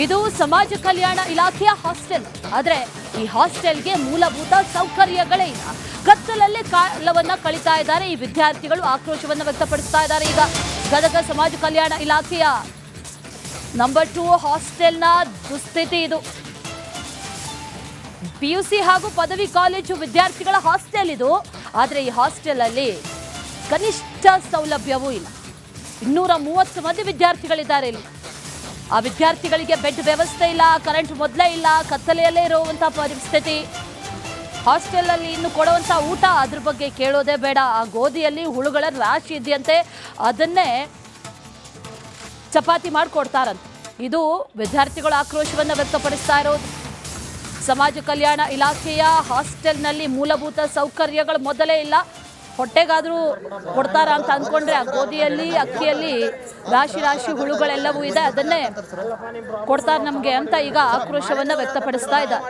ಇದು ಸಮಾಜ ಕಲ್ಯಾಣ ಇಲಾಖೆಯ ಹಾಸ್ಟೆಲ್. ಆದರೆ ಈ ಹಾಸ್ಟೆಲ್ಗೆ ಮೂಲಭೂತ ಸೌಕರ್ಯಗಳೇ ಇಲ್ಲ. ಕತ್ತಲಲ್ಲೇ ಕಾಲವನ್ನ ಕಳೀತಾ ಇದ್ದಾರೆ ಈ ವಿದ್ಯಾರ್ಥಿಗಳು. ಆಕ್ರೋಶವನ್ನು ವ್ಯಕ್ತಪಡಿಸ್ತಾ ಇದ್ದಾರೆ. ಈಗ ಗದಗ ಸಮಾಜ ಕಲ್ಯಾಣ ಇಲಾಖೆಯ ನಂಬರ್ 2 ಹಾಸ್ಟೆಲ್ನ ದುಸ್ಥಿತಿ ಇದು. PUC ಹಾಗೂ ಪದವಿ ಕಾಲೇಜು ವಿದ್ಯಾರ್ಥಿಗಳ ಹಾಸ್ಟೆಲ್ ಇದು. ಆದರೆ ಈ ಹಾಸ್ಟೆಲ್ ಅಲ್ಲಿ ಕನಿಷ್ಠ ಸೌಲಭ್ಯವೂ ಇಲ್ಲ. 230 ಮಂದಿ ವಿದ್ಯಾರ್ಥಿಗಳಿದ್ದಾರೆ ಇಲ್ಲಿ. ಆ ವಿದ್ಯಾರ್ಥಿಗಳಿಗೆ ಬೆಡ್ ವ್ಯವಸ್ಥೆ ಇಲ್ಲ, ಕರೆಂಟ್ ಮೊದಲೇ ಇಲ್ಲ, ಕತ್ತಲೆಯಲ್ಲೇ ಇರುವಂಥ ಪರಿಸ್ಥಿತಿ. ಹಾಸ್ಟೆಲ್ ಅಲ್ಲಿ ಇನ್ನು ಕೊಡುವಂಥ ಊಟ ಅದ್ರ ಬಗ್ಗೆ ಕೇಳೋದೇ ಬೇಡ. ಆ ಗೋಧಿಯಲ್ಲಿ ಹುಳುಗಳ ರಾಶಿ ಇದೆಯಂತೆ, ಅದನ್ನೇ ಚಪಾತಿ ಮಾಡಿಕೊಡ್ತಾರಂತೆ. ಇದು ವಿದ್ಯಾರ್ಥಿಗಳ ಆಕ್ರೋಶವನ್ನು ವ್ಯಕ್ತಪಡಿಸ್ತಾ ಇರೋದು. ಸಮಾಜ ಕಲ್ಯಾಣ ಇಲಾಖೆಯ ಹಾಸ್ಟೆಲ್ನಲ್ಲಿ ಮೂಲಭೂತ ಸೌಕರ್ಯಗಳು ಮೊದಲೇ ಇಲ್ಲ. ಹೊಟ್ಟೆಗಾದರೂ ಕೊಡ್ತಾರ ಅಂತ ಅಂದ್ಕೊಂಡ್ರೆ ಆ ಗೋಧಿಯಲ್ಲಿ ಅಕ್ಕಿಯಲ್ಲಿ ರಾಶಿ ರಾಶಿ ಹುಳುಗಳೆಲ್ಲವೂ ಇದೆ, ಅದನ್ನೇ ಕೊಡ್ತಾರೆ ನಮಗೆ ಅಂತ ಈಗ ಆಕ್ರೋಶವನ್ನು ವ್ಯಕ್ತಪಡಿಸ್ತಾ ಇದ್ದಾರೆ.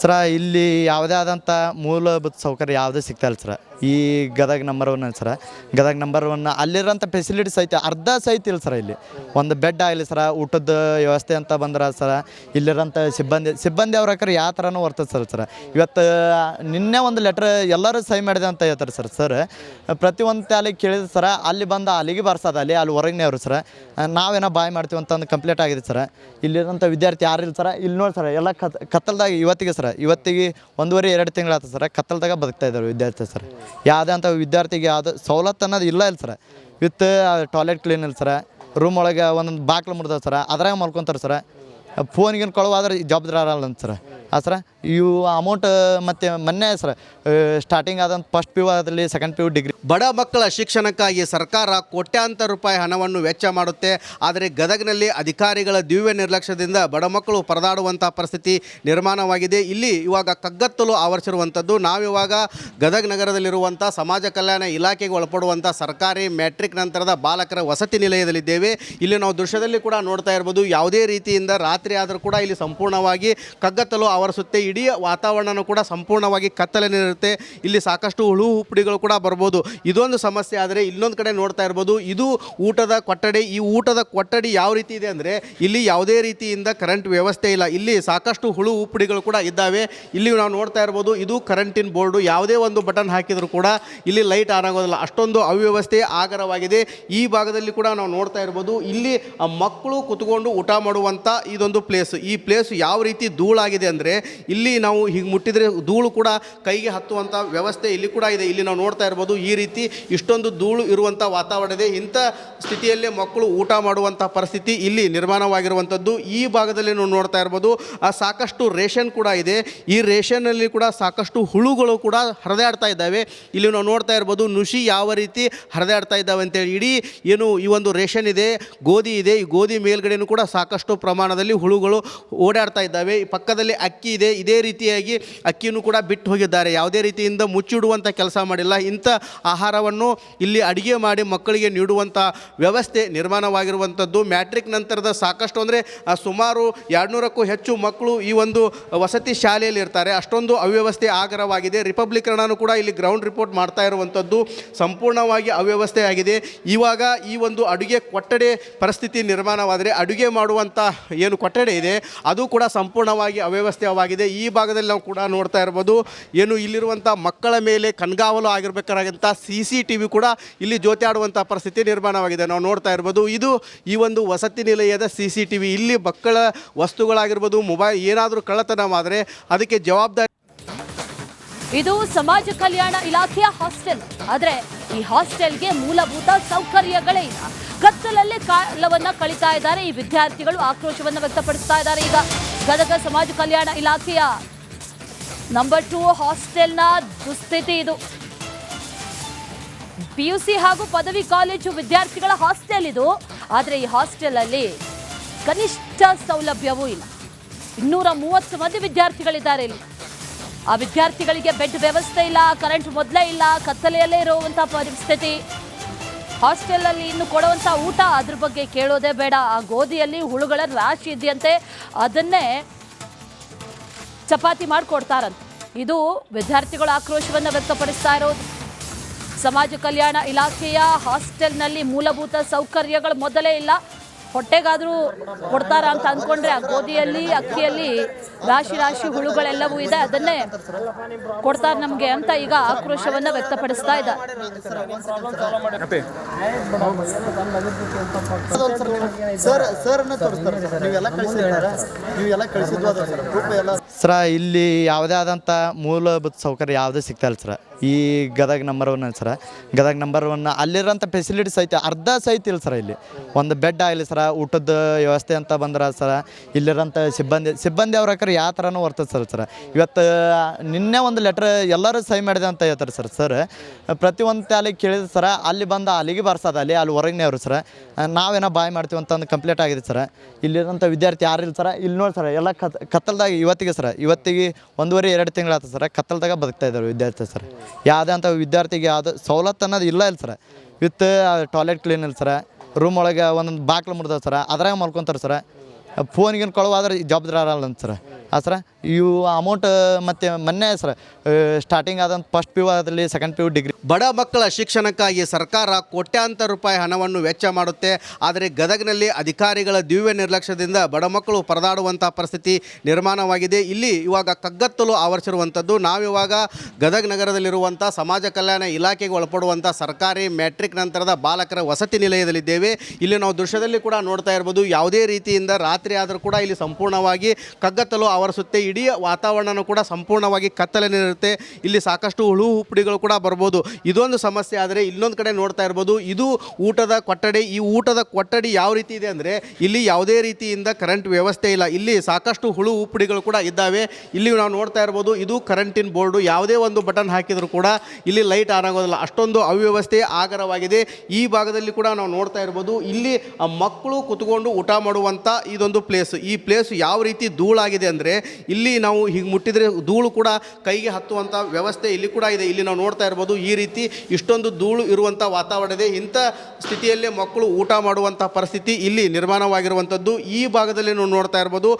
ಸರ ಇಲ್ಲಿ ಯಾವುದೇ ಆದಂಥ ಮೂಲಭೂತ ಸೌಕರ್ಯ ಯಾವುದೇ ಸಿಗ್ತಾ ಇಲ್ಲ ಸರ. ಈ ಗದಗ ನಂಬರ್ 1 ಸರ, ಗದಗ ನಂಬರ್ 1 ಅಲ್ಲಿರೋಂಥ ಫೆಸಿಲಿಟೀಸ್ ಐತೆ ಅರ್ಧ ಸಹಿತ ಇಲ್ಲ ಸರ. ಇಲ್ಲಿ ಒಂದು ಬೆಡ್ ಆಗಲಿ ಸರ, ಊಟದ ವ್ಯವಸ್ಥೆ ಅಂತ ಬಂದ್ರೆ ಸರ, ಇಲ್ಲಿರೋಂಥ ಸಿಬ್ಬಂದಿ ಅವ್ರ ಹಾಕರೆ ಯಾವ ಥರನೂ ವರ್ತದೆ ಸರ. ಇವತ್ತು ನಿನ್ನೆ ಒಂದು ಲೆಟ್ರ್ ಎಲ್ಲರೂ ಸಹಿ ಮಾಡಿದೆ ಅಂತ ಹೇಳ್ತಾರೆ ಸರ್. ಪ್ರತಿಯೊಂದು ತಾಲಿಗೆ ಕೇಳಿದ್ರೆ ಸರ, ಅಲ್ಲಿ ಬಂದು ಅಲ್ಲಿಗೆ ಬರ್ಸೋದು, ಅಲ್ಲಿ ಹೊರಗಿನೇ ಅವರು ಸರ. ನಾವೇನೋ ಬಾಯ್ ಮಾಡ್ತೀವಿ ಅಂತಂದು ಕಂಪ್ಲೀಟ್ ಆಗಿದೆ ಸರ. ಇಲ್ಲಿರೋಂಥ ವಿದ್ಯಾರ್ಥಿ ಯಾರು ಇಲ್ಲ ಸರ. ಇಲ್ಲಿ ನೋಡಿ ಸರ, ಎಲ್ಲ ಕತ್ತಲ್ದಾಗ ಇವತ್ತಿಗೆ 1.5-2 ತಿಂಗಳಾಯ್ತು ಸರ. ಕತ್ತಲ್ದಾಗ ಬದುಕ್ತಾ ಇದ್ದಾರೆ ವಿದ್ಯಾರ್ಥಿ ಸರ್. ಯಾವುದೇ ಅಂತ ವಿದ್ಯಾರ್ಥಿಗೆ ಯಾವುದು ಸವಲತ್ತು ಅನ್ನೋದು ಇಲ್ಲ ಸರ. ವಿತ್ ಟಾಯ್ಲೆಟ್ ಕ್ಲೀನ್ ಇಲ್ಲ ಸರ. ರೂಮ್ ಒಳಗೆ ಒಂದೊಂದು ಬಾಕ್ಲು ಮುರಿದವು ಸರ, ಅದ್ರಾಗ ಮಲ್ಕೊತಾರೆ ಸರ. ಫೋನ್ಗಿನ ಕೊಳುವಾದ್ರೆ ಜವಾಬ್ದಾರ ಅಲ್ಲ ಅಂತ ಸರ. ಸರ ಇವು ಅಮೌಂಟ್ ಮತ್ತು ಮೊನ್ನೆ ಸರ ಸ್ಟಾರ್ಟಿಂಗ್ ಆದಂಥ ಫಸ್ಟ್ PU ಆಗಲಿ, ಸೆಕೆಂಡ್ PU ಡಿಗ್ರಿ. ಬಡ ಮಕ್ಕಳ ಶಿಕ್ಷಣಕ್ಕಾಗಿ ಸರ್ಕಾರ ಕೋಟ್ಯಾಂತರ ರೂಪಾಯಿ ಹಣವನ್ನು ವೆಚ್ಚ ಮಾಡುತ್ತೆ. ಆದರೆ ಗದಗನಲ್ಲಿ ಅಧಿಕಾರಿಗಳ ದಿವ್ಯ ನಿರ್ಲಕ್ಷ್ಯದಿಂದ ಬಡ ಮಕ್ಕಳು ಪರದಾಡುವಂಥ ಪರಿಸ್ಥಿತಿ ನಿರ್ಮಾಣವಾಗಿದೆ. ಇಲ್ಲಿ ಇವಾಗ ಕಗ್ಗತ್ತಲು ಆವರಿಸಿರುವಂಥದ್ದು. ನಾವಿವಾಗ ಗದಗ ನಗರದಲ್ಲಿರುವಂಥ ಸಮಾಜ ಕಲ್ಯಾಣ ಇಲಾಖೆಗೆ ಒಳಪಡುವಂಥ ಸರ್ಕಾರಿ ಮ್ಯಾಟ್ರಿಕ್ ನಂತರದ ಬಾಲಕರ ವಸತಿ ನಿಲಯದಲ್ಲಿದ್ದೇವೆ. ಇಲ್ಲಿ ನಾವು ದೃಶ್ಯದಲ್ಲಿ ಕೂಡ ನೋಡ್ತಾ ಇರ್ಬೋದು, ಯಾವುದೇ ರೀತಿಯಿಂದ ರಾತ್ರಿ ಆದರೂ ಕೂಡ ಇಲ್ಲಿ ಸಂಪೂರ್ಣವಾಗಿ ಕಗ್ಗತ್ತಲು ಆವರಿಸುತ್ತೆ. ಇಡೀ ವಾತಾವರಣನೂ ಕೂಡ ಸಂಪೂರ್ಣವಾಗಿ ಕತ್ತಲೆನಿರುತ್ತೆ. ಇಲ್ಲಿ ಸಾಕಷ್ಟು ಹುಳು ಹುಪ್ಪಡಿಗಳು ಕೂಡ ಬರ್ಬೋದು. ಇದೊಂದು ಸಮಸ್ಯೆ. ಆದರೆ ಇನ್ನೊಂದು ಕಡೆ ನೋಡ್ತಾ ಇರ್ಬೋದು, ಇದು ಊಟದ ಕೊಠಡಿ. ಈ ಊಟದ ಕೊಠಡಿ ಯಾವ ರೀತಿ ಇದೆ ಅಂದರೆ, ಇಲ್ಲಿ ಯಾವುದೇ ರೀತಿಯಿಂದ ಕರೆಂಟ್ ವ್ಯವಸ್ಥೆ ಇಲ್ಲ. ಇಲ್ಲಿ ಸಾಕಷ್ಟು ಹುಳು ಹುಪ್ಪಡಿಗಳು ಕೂಡ ಇದ್ದಾವೆ. ಇಲ್ಲಿ ನಾವು ನೋಡ್ತಾ ಇರ್ಬೋದು, ಇದು ಕರೆಂಟಿನ ಬೋರ್ಡು. ಯಾವುದೇ ಒಂದು ಬಟನ್ ಹಾಕಿದರೂ ಕೂಡ ಇಲ್ಲಿ ಲೈಟ್ ಆನ್ ಆಗೋದಿಲ್ಲ, ಅಷ್ಟೊಂದು ಅವ್ಯವಸ್ಥೆ ಆಗರವಾಗಿದೆ. ಈ ಭಾಗದಲ್ಲಿ ಕೂಡ ನಾವು ನೋಡ್ತಾ ಇರ್ಬೋದು, ಇಲ್ಲಿ ಮಕ್ಕಳು ಕುತ್ಕೊಂಡು ಊಟ ಮಾಡುವಂಥ ಇದೊಂದು ಪ್ಲೇಸ್. ಈ ಪ್ಲೇಸ್ ಯಾವ ರೀತಿ ಧೂಳಾಗಿದೆ ಅಂದರೆ, ಇಲ್ಲಿ ನಾವು ಹೀಗೆ ಮುಟ್ಟಿದರೆ ಧೂಳು ಕೂಡ ಕೈಗೆ ಹತ್ತುವಂಥ ವ್ಯವಸ್ಥೆ ಇಲ್ಲಿ ಕೂಡ ಇದೆ. ಇಲ್ಲಿ ನಾವು ನೋಡ್ತಾ ಇರ್ಬೋದು, ಈ ರೀತಿ ಇಷ್ಟೊಂದು ಧೂಳು ಇರುವಂಥ ವಾತಾವರಣ ಇದೆ. ಇಂಥ ಸ್ಥಿತಿಯಲ್ಲೇ ಮಕ್ಕಳು ಊಟ ಮಾಡುವಂಥ ಪರಿಸ್ಥಿತಿ ಇಲ್ಲಿ ನಿರ್ಮಾಣವಾಗಿರುವಂಥದ್ದು. ಈ ಭಾಗದಲ್ಲಿ ನಾವು ನೋಡ್ತಾ ಇರ್ಬೋದು, ಸಾಕಷ್ಟು ರೇಷನ್ ಕೂಡ ಇದೆ. ಈ ರೇಷನ್ನಲ್ಲಿ ಕೂಡ ಸಾಕಷ್ಟು ಹುಳುಗಳು ಕೂಡ ಹರಿದಾಡ್ತಾ ಇದ್ದಾವೆ. ಇಲ್ಲಿ ನಾವು ನೋಡ್ತಾ ಇರ್ಬೋದು, ನುಷಿ ಯಾವ ರೀತಿ ಹರಿದಾಡ್ತಾ ಇದ್ದಾವೆ ಅಂತೇಳಿ. ಇಡೀ ಏನು ಈ ಒಂದು ರೇಷನ್ ಇದೆ, ಗೋಧಿ ಇದೆ, ಈ ಗೋಧಿ ಮೇಲ್ಗಡೆಯೂ ಕೂಡ ಸಾಕಷ್ಟು ಪ್ರಮಾಣದಲ್ಲಿ ಹುಳುಗಳು ಓಡಾಡ್ತಾ ಇದ್ದಾವೆ. ಪಕ್ಕದಲ್ಲಿ ಅಕ್ಕಿ ಇದೆ. ಇದೇ ರೀತಿಯಾಗಿ ಅಕ್ಕಿಯನ್ನು ಕೂಡ ಬಿಟ್ಟು ಹೋಗಿದ್ದಾರೆ. ಯಾವುದೇ ರೀತಿಯಿಂದ ಮುಚ್ಚಿಡುವಂಥ ಕೆಲಸ ಮಾಡಿಲ್ಲ. ಇಂಥ ಆಹಾರವನ್ನು ಇಲ್ಲಿ ಅಡುಗೆ ಮಾಡಿ ಮಕ್ಕಳಿಗೆ ನೀಡುವಂಥ ವ್ಯವಸ್ಥೆ ನಿರ್ಮಾಣವಾಗಿರುವಂಥದ್ದು. ಮ್ಯಾಟ್ರಿಕ್ ನಂತರದ ಸಾಕಷ್ಟು ಅಂದರೆ ಸುಮಾರು 200ಕ್ಕೂ ಹೆಚ್ಚು ಮಕ್ಕಳು ಈ ಒಂದು ವಸತಿ ಶಾಲೆಯಲ್ಲಿ ಇರ್ತಾರೆ. ಅಷ್ಟೊಂದು ಅವ್ಯವಸ್ಥೆ ಆಗರವಾಗಿದೆ. ರಿಪಬ್ಲಿಕ್ ಕನ್ನಡನೂ ಕೂಡ ಇಲ್ಲಿ ಗ್ರೌಂಡ್ ರಿಪೋರ್ಟ್ ಮಾಡ್ತಾ ಇರುವಂಥದ್ದು. ಸಂಪೂರ್ಣವಾಗಿ ಅವ್ಯವಸ್ಥೆ ಆಗಿದೆ. ಇವಾಗ ಈ ಒಂದು ಅಡುಗೆ ಕೊಠಡಿ ಪರಿಸ್ಥಿತಿ ನಿರ್ಮಾಣವಾದರೆ, ಅಡುಗೆ ಮಾಡುವಂಥ ಏನು ಕೊಠಡಿ ಇದೆ ಅದು ಕೂಡ ಸಂಪೂರ್ಣವಾಗಿ ಅವ್ಯವಸ್ಥೆವಾಗಿದೆ. ಈ ಭಾಗದಲ್ಲಿ ನಾವು ಕೂಡ ನೋಡ್ತಾ ಇರ್ಬೋದು, ಏನು ಇಲ್ಲಿರುವಂಥ ಮಕ್ಕಳ ಮೇಲೆ ಕಣ್ಗಾವಲು ಆಗಿರಬೇಕಾದಂಥ CCTV ಕೂಡ ಇಲ್ಲಿ ಜೊತೆಯಾಡುವಂಥ ಪರಿಸ್ಥಿತಿ ನಿರ್ಮಾಣವಾಗಿದೆ. ನಾವು ನೋಡ್ತಾ ಇರ್ಬೋದು, ಇದು ಈ ಒಂದು ವಸತಿ ನಿಲಯದ CCTV. ಇಲ್ಲಿ ಮಕ್ಕಳ ವಸ್ತುಗಳಾಗಿರ್ಬೋದು, ಮೊಬೈಲ್ ಏನಾದರೂ ಕಳ್ಳತನ ಮಾಡಿದ್ರೆ ಅದಕ್ಕೆ ಜವಾಬ್ದಾರಿ. ಇದು ಸಮಾಜ ಕಲ್ಯಾಣ ಇಲಾಖೆಯ ಹಾಸ್ಟೆಲ್. ಆದರೆ ಈ ಹಾಸ್ಟೆಲ್ಗೆ ಮೂಲಭೂತ ಸೌಕರ್ಯಗಳೇ ಇಲ್ಲ. ಕತ್ತಲಲ್ಲೇ ಕಾಲವನ್ನ ಕಳೀತಾ ಇದ್ದಾರೆ ಈ ವಿದ್ಯಾರ್ಥಿಗಳು. ಆಕ್ರೋಶವನ್ನು ವ್ಯಕ್ತಪಡಿಸ್ತಾ ಇದ್ದಾರೆ. ಈಗ ಗದಗ ಸಮಾಜ ಕಲ್ಯಾಣ ಇಲಾಖೆಯ ನಂಬರ್ 2 ಹಾಸ್ಟೆಲ್ನ ದುಸ್ಥಿತಿ ಇದು. PUC ಹಾಗೂ ಪದವಿ ಕಾಲೇಜು ವಿದ್ಯಾರ್ಥಿಗಳ ಹಾಸ್ಟೆಲ್ ಇದು. ಆದರೆ ಈ ಹಾಸ್ಟೆಲ್ ಅಲ್ಲಿ ಕನಿಷ್ಠ ಸೌಲಭ್ಯವೂ ಇಲ್ಲ. 230 ಮಂದಿ ವಿದ್ಯಾರ್ಥಿಗಳಿದ್ದಾರೆ ಇಲ್ಲಿ. ಆ ವಿದ್ಯಾರ್ಥಿಗಳಿಗೆ ಬೆಡ್ ವ್ಯವಸ್ಥೆ ಇಲ್ಲ, ಕರೆಂಟ್ ಮೊದಲೇ ಇಲ್ಲ, ಕತ್ತಲೆಯಲ್ಲೇ ಇರುವಂಥ ಪರಿಸ್ಥಿತಿ. ಹಾಸ್ಟೆಲ್ ಅಲ್ಲಿ ಇನ್ನು ಕೊಡುವಂಥ ಊಟ ಅದ್ರ ಬಗ್ಗೆ ಕೇಳೋದೇ ಬೇಡ. ಆ ಗೋಧಿಯಲ್ಲಿ ಹುಳುಗಳ ರಾಶಿ ಇದೆಯಂತೆ, ಅದನ್ನೇ ಚಪಾತಿ ಮಾಡಿಕೊಡ್ತಾರಂತೆ. ಇದು ವಿದ್ಯಾರ್ಥಿಗಳ ಆಕ್ರೋಶವನ್ನು ವ್ಯಕ್ತಪಡಿಸ್ತಾ ಇರೋದು. ಸಮಾಜ ಕಲ್ಯಾಣ ಇಲಾಖೆಯ ಹಾಸ್ಟೆಲ್ನಲ್ಲಿ ಮೂಲಭೂತ ಸೌಕರ್ಯಗಳು ಮೊದಲೇ ಇಲ್ಲ. ಹೊಟ್ಟೆಗಾದರೂ ಕೊಡ್ತಾರ ಅಂತ ಅಂದ್ಕೊಂಡ್ರೆ ಆ ಗೋಧಿಯಲ್ಲಿ ಅಕ್ಕಿಯಲ್ಲಿ ರಾಶಿ ರಾಶಿ ಹುಳುಗಳೆಲ್ಲವೂ ಇದೆ, ಅದನ್ನೇ ಕೊಡ್ತಾರೆ ನಮಗೆ ಅಂತ ಈಗ ಆಕ್ರೋಶವನ್ನು ವ್ಯಕ್ತಪಡಿಸ್ತಾ ಇದ್ದಾರೆ. ಸರ ಇಲ್ಲಿ ಯಾವುದೇ ಆದಂಥ ಮೂಲಭೂತ ಸೌಕರ್ಯ ಯಾವುದೇ ಸಿಗ್ತಾ ಇಲ್ಲ ಸರ. ಈ ಗದಗ ನಂಬರ್ 1 ಸರ, ಗದಗ ನಂಬರ್ 1 ಅಲ್ಲಿರೋಂಥ ಫೆಸಿಲಿಟೀಸ್ ಐತೆ ಅರ್ಧ ಸಹಿತ ಇಲ್ಲ ಸರ. ಇಲ್ಲಿ ಒಂದು ಬೆಡ್ ಆಗಲಿ ಸರ, ಊಟದ ವ್ಯವಸ್ಥೆ ಅಂತ ಬಂದ್ರೆ ಸರ, ಇಲ್ಲಿರೋಂಥ ಸಿಬ್ಬಂದಿ ಅವ್ರ ಹಾಕರೆ ಯಾವ ಥರನೂ ವರ್ತದೆ ಸರ್. ಇವತ್ತು ನಿನ್ನೆ ಒಂದು ಲೆಟ್ರ್ ಎಲ್ಲರೂ ಸಹಿ ಮಾಡಿದೆ ಅಂತ ಹೇಳ್ತಾರೆ ಸರ್. ಪ್ರತಿಯೊಂದು ತಾಲಿಗೆ ಕೇಳಿದ್ರೆ ಸರ, ಅಲ್ಲಿ ಬಂದು ಅಲ್ಲಿಗೆ ಬರ್ಸೋದು, ಅಲ್ಲಿ ಹೊರಗಿನೇ ಅವರು ಸರ. ನಾವೇನೋ ಬಾಯ್ ಮಾಡ್ತೀವಿ ಅಂತಂದು ಕಂಪ್ಲೀಟ್ ಆಗಿದೆ ಸರ. ಇಲ್ಲಿರೋಂಥ ವಿದ್ಯಾರ್ಥಿ ಯಾರು ಇಲ್ಲ ಸರ. ಇಲ್ಲಿ ನೋಡಿ ಸರ, ಎಲ್ಲ ಕತ್ತಲ್ದಾಗ ಇವತ್ತಿಗೆ 1.5-2 ತಿಂಗಳಾಯ್ತು ಸರ. ಕತ್ತಲ್ದಾಗ ಬದುಕ್ತಾ ಇದ್ದಾರೆ ವಿದ್ಯಾರ್ಥಿ ಸರ್. ಯಾವುದೇ ಅಂತ ವಿದ್ಯಾರ್ಥಿಗೆ ಯಾವುದು ಸವಲತ್ತು ಅನ್ನೋದು ಇಲ್ಲ ಸರ. ವಿತ್ ಟಾಯ್ಲೆಟ್ ಕ್ಲೀನ್ ಇಲ್ಲ ಸರ. ರೂಮ್ ಒಳಗೆ ಒಂದೊಂದು ಬಾಕ್ಲು ಮುರಿದವು ಸರ, ಅದ್ರಾಗ ಮಲ್ಕೊತಾರೆ ಸರ. ಫೋನ್ಗಿನ ಕೊಳವಾದ್ರೆ ಜವಾಬ್ದಾರ ಅಲ್ಲ ಅಂತ ಸರ. ಸರ ಇವು ಅಮೌಂಟ್ ಮತ್ತು ಮೊನ್ನೆ ಸರ ಸ್ಟಾರ್ಟಿಂಗ್ ಆದಂಥ ಫಸ್ಟ್ PU ಆಗಲಿ, ಸೆಕೆಂಡ್ PU ಡಿಗ್ರಿ. ಬಡ ಮಕ್ಕಳ ಶಿಕ್ಷಣಕ್ಕಾಗಿ ಸರ್ಕಾರ ಕೋಟ್ಯಾಂತರ ರೂಪಾಯಿ ಹಣವನ್ನು ವೆಚ್ಚ ಮಾಡುತ್ತೆ. ಆದರೆ ಗದಗನಲ್ಲಿ ಅಧಿಕಾರಿಗಳ ದಿವ್ಯ ನಿರ್ಲಕ್ಷ್ಯದಿಂದ ಬಡ ಮಕ್ಕಳು ಪರದಾಡುವಂಥ ಪರಿಸ್ಥಿತಿ ನಿರ್ಮಾಣವಾಗಿದೆ. ಇಲ್ಲಿ ಇವಾಗ ಕಗ್ಗತ್ತಲು ಆವರಿಸಿರುವಂಥದ್ದು. ನಾವಿವಾಗ ಗದಗ ನಗರದಲ್ಲಿರುವಂಥ ಸಮಾಜ ಕಲ್ಯಾಣ ಇಲಾಖೆಗೆ ಒಳಪಡುವಂಥ ಸರ್ಕಾರಿ ಮ್ಯಾಟ್ರಿಕ್ ನಂತರದ ಬಾಲಕರ ವಸತಿ ನಿಲಯದಲ್ಲಿದ್ದೇವೆ. ಇಲ್ಲಿ ನಾವು ದೃಶ್ಯದಲ್ಲಿ ಕೂಡ ನೋಡ್ತಾ ಇರ್ಬೋದು, ಯಾವುದೇ ರೀತಿಯಿಂದ ರಾತ್ರಿ ಆದರೂ ಕೂಡ ಇಲ್ಲಿ ಸಂಪೂರ್ಣವಾಗಿ ಕಗ್ಗತ್ತಲು ಆವರಿಸುತ್ತೆ. ಇಡೀ ವಾತಾವರಣನೂ ಕೂಡ ಸಂಪೂರ್ಣವಾಗಿ ಕತ್ತಲಿನಿರುತ್ತೆ. ಇಲ್ಲಿ ಸಾಕಷ್ಟು ಹುಳು ಹುಪ್ಪಡಿಗಳು ಕೂಡ ಬರ್ಬೋದು. ಇದೊಂದು ಸಮಸ್ಯೆ. ಆದರೆ ಇನ್ನೊಂದು ಕಡೆ ನೋಡ್ತಾ ಇರ್ಬೋದು, ಇದು ಊಟದ ಕೊಠಡಿ. ಈ ಊಟದ ಕೊಠಡಿ ಯಾವ ರೀತಿ ಇದೆ ಅಂದರೆ ಇಲ್ಲಿ ಯಾವುದೇ ರೀತಿಯಿಂದ ಕರೆಂಟ್ ವ್ಯವಸ್ಥೆ ಇಲ್ಲ. ಇಲ್ಲಿ ಸಾಕಷ್ಟು ಹುಳು ಹುಪ್ಪಡಿಗಳು ಕೂಡ ಇದ್ದಾವೆ. ಇಲ್ಲಿ ನಾವು ನೋಡ್ತಾ ಇರ್ಬೋದು, ಇದು ಕರೆಂಟಿನ ಬೋರ್ಡು. ಯಾವುದೇ ಒಂದು ಬಟನ್ ಹಾಕಿದರೂ ಕೂಡ ಇಲ್ಲಿ ಲೈಟ್ ಆನ್ ಆಗೋದಿಲ್ಲ, ಅಷ್ಟೊಂದು ಅವ್ಯವಸ್ಥೆ ಆಗರವಾಗಿದೆ. ಈ ಭಾಗದಲ್ಲಿ ಕೂಡ ನಾವು ನೋಡ್ತಾ ಇರ್ಬೋದು, ಇಲ್ಲಿ ಮಕ್ಕಳು ಕುತ್ಕೊಂಡು ಊಟ ಮಾಡುವಂಥ ಇದೊಂದು ಪ್ಲೇಸ್. ಈ ಪ್ಲೇಸ್ ಯಾವ ರೀತಿ ಧೂಳಾಗಿದೆ ಅಂದರೆ ಇಲ್ಲಿ ನಾವು ಹೀಗೆ ಮುಟ್ಟಿದರೆ ಧೂಳು ಕೂಡ ಕೈಗೆ ಹತ್ತುವಂಥ ವ್ಯವಸ್ಥೆ ಇಲ್ಲಿ ಕೂಡ ಇದೆ. ಇಲ್ಲಿ ನಾವು ನೋಡ್ತಾ ಇರ್ಬೋದು, ಈ ರೀತಿ ಇಷ್ಟೊಂದು ಧೂಳು ಇರುವಂಥ ವಾತಾವರಣ ಇದೆ. ಇಂಥ ಸ್ಥಿತಿಯಲ್ಲೇ ಮಕ್ಕಳು ಊಟ ಮಾಡುವಂಥ ಪರಿಸ್ಥಿತಿ ಇಲ್ಲಿ ನಿರ್ಮಾಣವಾಗಿರುವಂಥದ್ದು. ಈ ಭಾಗದಲ್ಲಿ ನಾವು ನೋಡ್ತಾ ಇರ್ಬೋದು,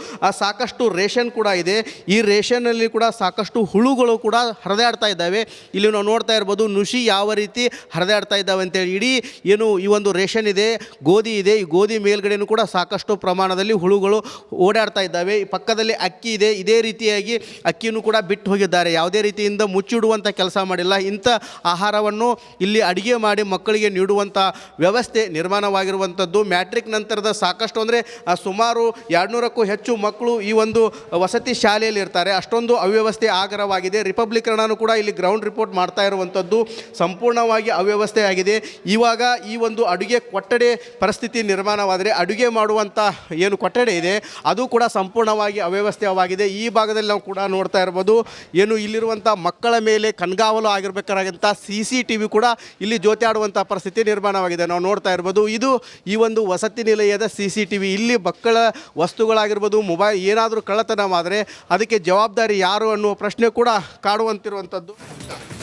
ಸಾಕಷ್ಟು ರೇಷನ್ ಕೂಡ ಇದೆ. ಈ ರೇಷನ್ನಲ್ಲಿ ಕೂಡ ಸಾಕಷ್ಟು ಹುಳುಗಳು ಕೂಡ ಹರಿದಾಡ್ತಾ ಇದ್ದಾವೆ. ಇಲ್ಲಿ ನಾವು ನೋಡ್ತಾ ಇರ್ಬೋದು, ನುಷಿ ಯಾವ ರೀತಿ ಹರಿದಾಡ್ತಾ ಇದ್ದಾವೆ ಅಂತೇಳಿ. ಇಡೀ ಏನು ಈ ಒಂದು ರೇಷನ್ ಇದೆ, ಗೋಧಿ ಇದೆ, ಈ ಗೋಧಿ ಮೇಲ್ಗಡೆಯೂ ಕೂಡ ಸಾಕಷ್ಟು ಪ್ರಮಾಣದಲ್ಲಿ ಹುಳುಗಳು ಓಡಾಡ್ತಾ ಇದ್ದಾವೆ. ಪಕ್ಕದಲ್ಲಿ ಅಕ್ಕಿ ಇದೆ. ಇದೇ ರೀತಿಯಾಗಿ ಅಕ್ಕಿಯನ್ನು ಕೂಡ ಬಿಟ್ಟು ಹೋಗಿದ್ದಾರೆ. ಯಾವುದೇ ರೀತಿಯಿಂದ ಮುಚ್ಚಿಡುವಂಥ ಕೆಲಸ ಮಾಡಿಲ್ಲ. ಇಂಥ ಆಹಾರವನ್ನು ಇಲ್ಲಿ ಅಡುಗೆ ಮಾಡಿ ಮಕ್ಕಳಿಗೆ ನೀಡುವಂಥ ವ್ಯವಸ್ಥೆ ನಿರ್ಮಾಣವಾಗಿರುವಂಥದ್ದು. ಮ್ಯಾಟ್ರಿಕ್ ನಂತರದ ಸಾಕಷ್ಟು ಅಂದರೆ ಸುಮಾರು 200ಕ್ಕೂ ಹೆಚ್ಚು ಮಕ್ಕಳು ಈ ಒಂದು ವಸತಿ ಶಾಲೆಯಲ್ಲಿ ಇರ್ತಾರೆ. ಅಷ್ಟೊಂದು ಅವ್ಯವಸ್ಥೆ ಆಗರವಾಗಿದೆ. ರಿಪಬ್ಲಿಕ್ ಕನ್ನಡನೂ ಕೂಡ ಇಲ್ಲಿ ಗ್ರೌಂಡ್ ರಿಪೋರ್ಟ್ ಮಾಡ್ತಾ ಇರುವಂಥದ್ದು. ಸಂಪೂರ್ಣವಾಗಿ ಅವ್ಯವಸ್ಥೆ ಆಗಿದೆ. ಇವಾಗ ಈ ಒಂದು ಅಡುಗೆ ಕೊಠಡಿ ಪರಿಸ್ಥಿತಿ ನಿರ್ಮಾಣವಾದರೆ ಅಡುಗೆ ಮಾಡುವಂಥ ಏನು ಕೊಠಡಿ ಇದೆ ಅದು ಕೂಡ ಸಂಪೂರ್ಣವಾಗಿ ಅವ್ಯವಸ್ಥೆವಾಗಿದೆ. ಈ ಭಾಗದಲ್ಲಿ ನಾವು ಕೂಡ ನೋಡ್ತಾ ಇರ್ಬೋದು, ಏನು ಇಲ್ಲಿರುವಂಥ ಮಕ್ಕಳ ಮೇಲೆ ಕಣ್ಗಾವಲು ಆಗಿರಬೇಕಾದಂಥ CCTV ಕೂಡ ಇಲ್ಲಿ ಜೋತಾಡುವಂಥ ಪರಿಸ್ಥಿತಿ ನಿರ್ಮಾಣವಾಗಿದೆ. ನಾವು ನೋಡ್ತಾ ಇರ್ಬೋದು, ಇದು ಈ ಒಂದು ವಸತಿ ನಿಲಯದ CCTV. ಇಲ್ಲಿ ಮಕ್ಕಳ ವಸ್ತುಗಳಾಗಿರ್ಬೋದು, ಮೊಬೈಲ್ ಏನಾದರೂ ಕಳ್ಳತನ ಆದರೆ ಅದಕ್ಕೆ ಜವಾಬ್ದಾರಿ ಯಾರು ಅನ್ನುವ ಪ್ರಶ್ನೆ ಕೂಡ ಕಾಡುವಂತಿರುವಂಥದ್ದು.